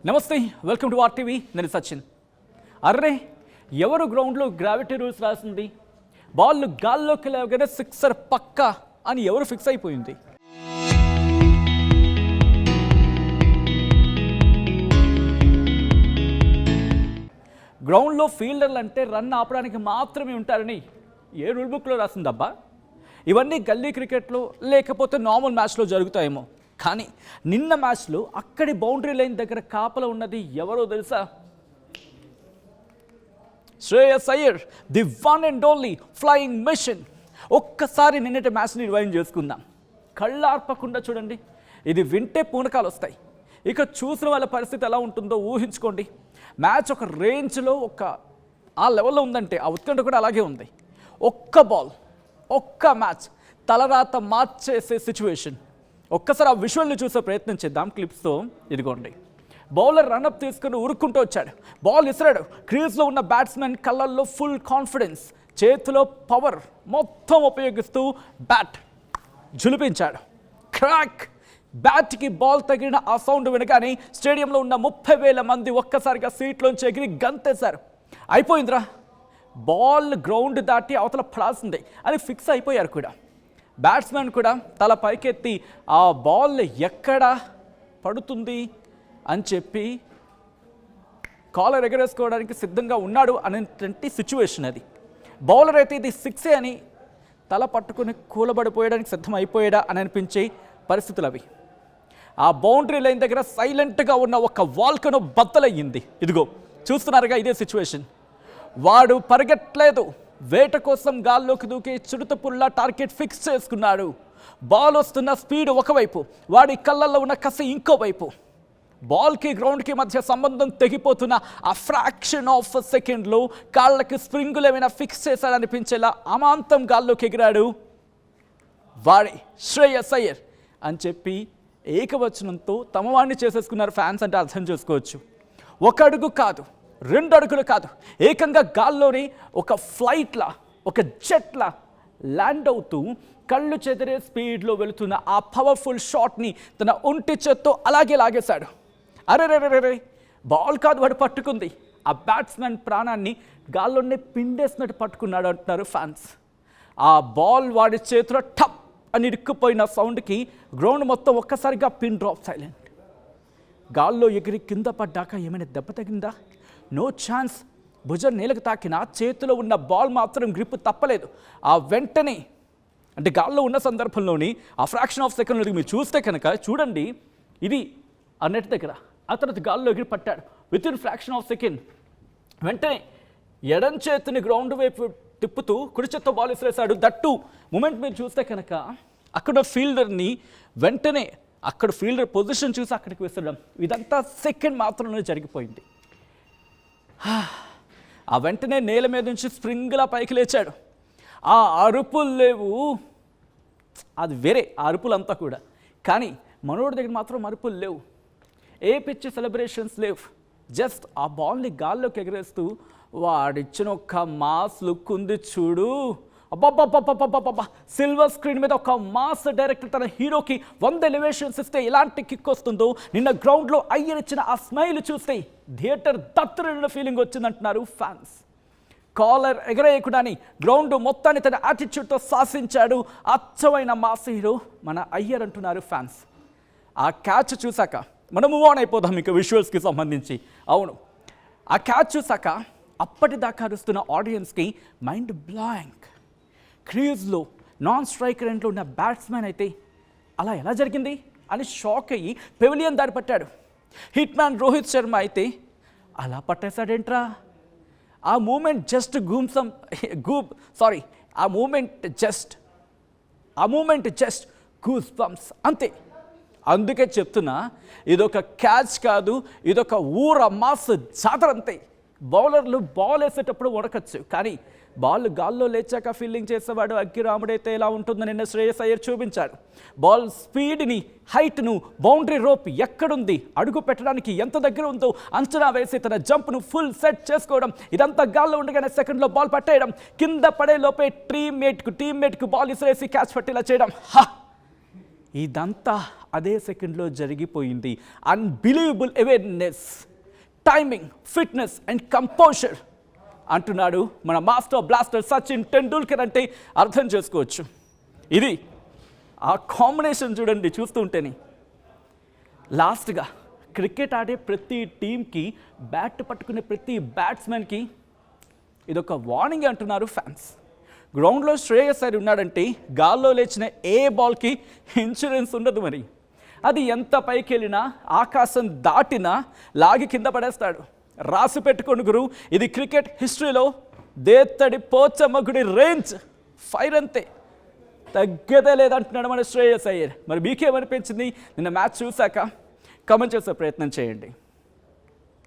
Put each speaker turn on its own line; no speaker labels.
నమస్తే, welcome to RTV. నేను Sachin. Array, ఎవరు గ్రౌండ్లో గ్రావిటీ రూల్స్ రాసింది? బాల్ గాల్లోకి లేవగానే సిక్సర్ పక్కా అని ఎవరు ఫిక్స్ అయిపోయింది? గ్రౌండ్లో ఫీల్డర్లు అంటే రన్ ఆపడానికి మాత్రమే ఉంటారని ఏ రూల్ బుక్లో రాసిందబ్బా? ఇవన్నీ గల్లీ క్రికెట్లో లేకపోతే నార్మల్ మ్యాచ్లో జరుగుతాయేమో, కానీ నిన్న మ్యాచ్లో అక్కడి బౌండరీ లైన్ దగ్గర కాపలా ఉన్నది ఎవరో తెలుసా? Shreyas Iyer, the one and only flying mission. ఒక్కసారి నిన్నటి మ్యాచ్ని రివైండ్ చేసుకుందాం. కళ్ళార్పకుండా చూడండి. ఇది వింటే పూనకాలు వస్తాయి. ఇక చూసిన వాళ్ళ పరిస్థితి ఎలా ఉంటుందో ఊహించుకోండి. మ్యాచ్ ఒక రేంజ్లో ఆ లెవెల్లో ఉందంటే ఆ ఉత్కంఠ కూడా అలాగే ఉంది. ఒక్క బాల్, ఒక్క మ్యాచ్ తలరాత మార్చేసే సిచ్యువేషన్. ఒక్కసారి ఆ విజువల్ని చూసే ప్రయత్నం చేద్దాం క్లిప్స్తో. ఇదిగోండి, బౌలర్ రన్అప్ తీసుకుని ఉరుక్కుంటూ వచ్చాడు, బాల్ ఇసిరాడు. క్రీజ్లో ఉన్న బ్యాట్స్మెన్ కళ్ళల్లో ఫుల్ కాన్ఫిడెన్స్, చేతిలో పవర్ మొత్తం ఉపయోగిస్తూ బ్యాట్ జులిపించాడు. క్రాక్! బ్యాట్కి బాల్ తగిలిన ఆ సౌండ్ వినగానే స్టేడియంలో ఉన్న 30,000 మంది ఒక్కసారిగా సీట్లోంచి ఎగిరి గంతేశారు. అయిపోయిందిరా, బాల్ గ్రౌండ్ దాటి అవతల పడాల్సిందే అని ఫిక్స్ అయిపోయారు కూడా. బ్యాట్స్మెన్ కూడా తల పైకెత్తి ఆ బాల్ ఎక్కడ పడుతుంది అని చెప్పి కాలర్ ఎగరేసుకోవడానికి సిద్ధంగా ఉన్నాడు అనేటువంటి సిచ్యువేషన్ అది. బౌలర్ అయితే ఇది సిక్సే అని తల పట్టుకుని కూలబడిపోయడానికి సిద్ధం అయిపోయాడా అని అనిపించే పరిస్థితులు అవి. ఆ బౌండరీ లైన్ దగ్గర సైలెంట్గా ఉన్న ఒక వాల్కను బద్దలయ్యింది. ఇదిగో చూస్తున్నారుగా, ఇదే సిచ్యువేషన్. వాడు పరిగెట్టలేదు, వేట కోసం గాల్లోకి దూకి చిరుతపుల్లా టార్గెట్ ఫిక్స్ చేసుకున్నాడు. బాల్ వస్తున్న స్పీడ్ ఒకవైపు, వాడి కళ్ళల్లో ఉన్న కసి ఇంకోవైపు. బాల్కి గ్రౌండ్కి మధ్య సంబంధం తెగిపోతున్న ఆ ఫ్రాక్షన్ ఆఫ్ సెకండ్లో కాళ్ళకి స్ప్రింగులు ఏమైనా ఫిక్స్ చేశాడనిపించేలా అమాంతం గాల్లోకి ఎగిరాడు వాడి శ్రేయస్ అయ్యర్ అని చెప్పి ఏకవచనంతో తమ వాడిని చేసేసుకున్నారు ఫ్యాన్స్ అంటే అర్థం చేసుకోవచ్చు. ఒక అడుగు కాదు, 2 అడుగులు కాదు, ఏకంగా గాల్లోని ఒక ఫ్లైట్లా, ఒక జెట్లా ల్యాండ్ అవుతూ కళ్ళు చెదిరే స్పీడ్లో వెళుతున్న ఆ పవర్ఫుల్ షాట్ని తన ఒంటి చేత్తో అలాగే లాగేశాడు. అరే, బాల్ కాదు వాడు పట్టుకుంది, ఆ బ్యాట్స్మెన్ ప్రాణాన్ని గాల్లోనే పిండేసినట్టు పట్టుకున్నాడు అంటున్నారు ఫ్యాన్స్. ఆ బాల్ వాడి చేతిలో టప్ అని ఇరుక్కుపోయిన సౌండ్కి గ్రౌండ్ మొత్తం ఒక్కసారిగా పిన్ డ్రాప్ సైలెంట్. గాల్లో ఎగిరి కింద పడ్డాక ఏమైనా దెబ్బ తగిందా? No chance. భుజం నేలకు తాకిన చేతిలో ఉన్న బాల్ మాత్రం గ్రిప్ తప్పలేదు. ఆ వెంటనే అంటే గాల్లో ఉన్న సందర్భంలోని ఆ ఫ్రాక్షన్ ఆఫ్ సెకండ్లో మీరు చూస్తే కనుక చూడండి, ఇది ఆ నెట్ దగ్గర ఆ తర్వాత గాల్లో ఎగిరి పట్టాడు. With in fraction of second వెంటనే ఎడం చేతిని గ్రౌండ్ వైపు తిప్పుతూ కుడి చేత్తో బాల్ విసిరేశాడు. దట్టు మూమెంట్ మీరు చూస్తే కనుక అక్కడ ఫీల్డర్ని వెంటనే అక్కడ ఫీల్డర్ పొజిషన్ చూసి అక్కడికి విసరడం, ఇదంతా సెకండ్ మాత్రమే జరిగిపోయింది. ఆ వెంటనే నేల మీద నుంచి స్ప్రింగ్లా పైకి లేచాడు. ఆ అరుపులు లేవు, అది వేరే ఆ అరుపులంతా కూడా. కానీ మనోడి దగ్గర మాత్రం అరుపులు లేవు, ఏ పిచ్చి సెలబ్రేషన్స్ లేవు. జస్ట్ ఆ బాల్ని గాల్లోకి ఎగరేస్తూ వాడిచ్చిన ఒక మాస్ లుక్ ఉంది చూడు. అబ్బాబ్బాబ్బాబ్బాబ్బా, సిల్వర్ స్క్రీన్ మీద ఒక మాస్ డైరెక్టర్ తన హీరోకి 100 ఎలివేషన్స్ ఇస్తే ఎలాంటి కిక్ వస్తుందో నిన్న గ్రౌండ్లో అయ్యర్ ఇచ్చిన ఆ స్మైల్ చూస్తే థియేటర్ దత్తరిన ఫీలింగ్ వచ్చిందంటున్నారు ఫ్యాన్స్. కాలర్ ఎగరేయకుండాని గ్రౌండ్ మొత్తాన్ని తన యాటిట్యూడ్తో శాసించాడు అచ్చమైన మాస్ హీరో మన అయ్యర్ అంటున్నారు ఫ్యాన్స్. ఆ క్యాచ్ చూశాక మనం మూవ్ ఆన్ అయిపోదాం మీకు విజువల్స్కి సంబంధించి. అవును, ఆ క్యాచ్ చూశాక అప్పటిదాకా అరుస్తున్న ఆడియన్స్కి మైండ్ బ్లాంక్. క్రీజ్లో నాన్ స్ట్రైకర్ ఎండ్లో ఉన్న బ్యాట్స్మెన్ అయితే అలా ఎలా జరిగింది అని షాక్ అయ్యి పెవిలియన్ దారి పట్టాడు. హిట్ మ్యాన్ రోహిత్ శర్మ అయితే అలా పట్టేశాడేంట్రా, ఆ మూమెంట్ జస్ట్ గూస్ బంప్స్ అంతే. అందుకే చెప్తున్నా, ఇదొక క్యాచ్ కాదు, ఇదొక ఊర మాస్ జాతర అంతే. బౌలర్లు బాల్ వేసేటప్పుడు వడకచ్చు, కానీ బాల్ గాల్లో లేచాక ఫీల్డింగ్ చేసేవాడు అగ్గిరాముడైతే ఎలా ఉంటుందో నిన్న శ్రేయస్ అయ్యర్ చూపించాడు. బాల్ స్పీడ్ని, హైట్ను, బౌండరీ రోప్ ఎక్కడుంది, అడుగు పెట్టడానికి ఎంత దగ్గర ఉందో అంచనా వేసి తన జంప్ను ఫుల్ సెట్ చేసుకోవడం, ఇదంతా గాల్లో ఉండగానే సెకండ్లో బాల్ పట్టేయడం, కింద పడే లోపే టీమ్మేట్కు బాల్ ఇసిరేసి క్యాచ్ పట్టేలా చేయడం. ఇదంతా అదే సెకండ్లో జరిగిపోయింది. Unbelievable awareness, timing, fitness and composer అంటున్నాడు మన మాస్టర్ బ్లాస్టర్ సచిన్ టెండూల్కర్. అంటే అర్థం చేసుకోవచ్చు. ఇది ఆ కాంబినేషన్ చూడండి చూస్తుంటేనే. లాస్ట్గా క్రికెట్ ఆడే ప్రతి టీంకి, బ్యాట్ పట్టుకునే ప్రతి బ్యాట్స్మెన్కి ఇదొక వార్నింగ్ అంటున్నారు ఫ్యాన్స్. గ్రౌండ్లో శ్రేయస్ అయ్యర్ ఉన్నాడంటే గాల్లో లేచిన ఏ బాల్కి ఇన్సూరెన్స్ ఉండదు. మరి అది ఎంత పైకి వెళ్ళినా, ఆకాశం దాటినా లాగి కింద పడేస్తాడు. రాసి పెట్టుకోండి గురు, ఇది క్రికెట్ హిస్టరీలో దేత్తడి పోచమ్మగుడి రేంజ్ ఫైర్ అంతే, తగ్గదే లేదంటున్నాడు మన శ్రేయస్ అయ్యర్. మరి మీకేమనిపించింది నిన్న మ్యాచ్ చూశాక? కామెంట్ చేసే ప్రయత్నం చేయండి.